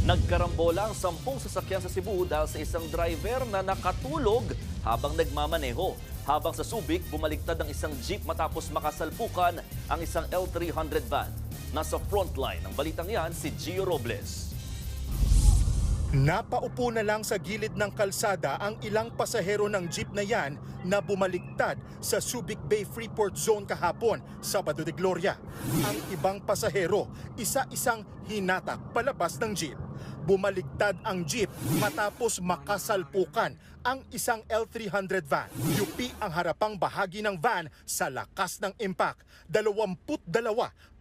Nagkarambola ang 10 sasakyan sa Cebu dahil sa isang driver na nakatulog habang nagmamaneho. Habang sa Subic, bumaligtad ang isang jeep matapos makasalpukan ang isang L300 van. Nasa frontline ng balitang yan si Gio Robles. Napaupo na lang sa gilid ng kalsada ang ilang pasahero ng jeep na yan na bumaligtad sa Subic Bay Freeport Zone kahapon, Sabado de Gloria. Ang ibang pasahero, isa-isang hinatak palabas ng jeep. Bumaligtad ang jeep matapos makasalpukan ang isang L300 van. Yupi ang harapang bahagi ng van sa lakas ng impact. 22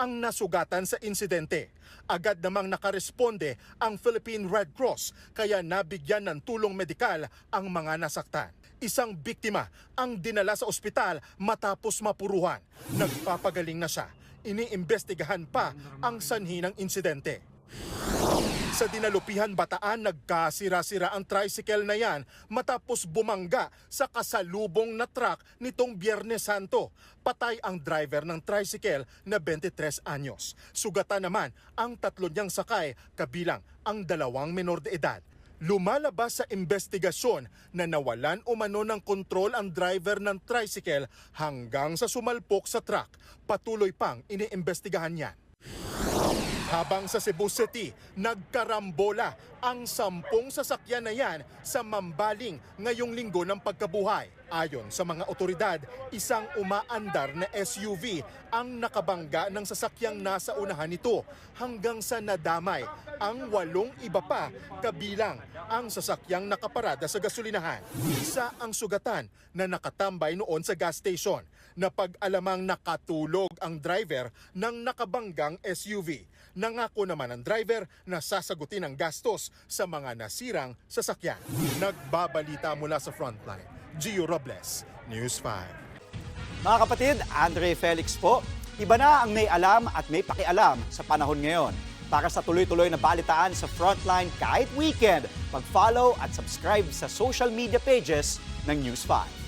ang nasugatan sa insidente. Agad namang nakaresponde ang Philippine Red Cross kaya nabigyan ng tulong medikal ang mga nasaktan. Isang biktima ang dinala sa ospital matapos mapuruhan. Nagpapagaling na siya. Iniimbestigahan pa ang sanhi ng insidente. Sa Dinalupihan, Bataan, nagkasira-sira ang tricycle na yan matapos bumangga sa kasalubong na truck nitong Biyernes Santo. Patay ang driver ng tricycle na 23 anyos. Sugatan naman ang 3 niyang sakay, kabilang ang 2 menor de edad. Lumalabas sa investigasyon na nawalan umano ng kontrol ang driver ng tricycle hanggang sa sumalpok sa truck. Patuloy pang iniimbestigahan yan. Habang sa Cebu City, nagkarambola ang 10 sasakyan na yan sa Mambaling ngayong linggo ng pagkabuhay. Ayon sa mga otoridad, isang umaandar na SUV ang nakabangga ng sasakyang nasa unahan nito hanggang sa nadamay ang 8 iba pa kabilang ang sasakyang nakaparada sa gasolinahan. Isa ang sugatan na nakatambay noon sa gas station na pag-alamang nakatulog ang driver ng nakabanggang SUV. Nangako naman ang driver na sasagutin ang gastos sa mga nasirang sasakyan. Nagbabalita mula sa frontline, Gio Robles, News 5. Mga kapatid, Andre Felix po. Iba na ang may alam at may pakialam sa panahon ngayon. Para sa tuloy-tuloy na balitaan sa Frontline kahit weekend, mag-follow at subscribe sa social media pages ng News 5.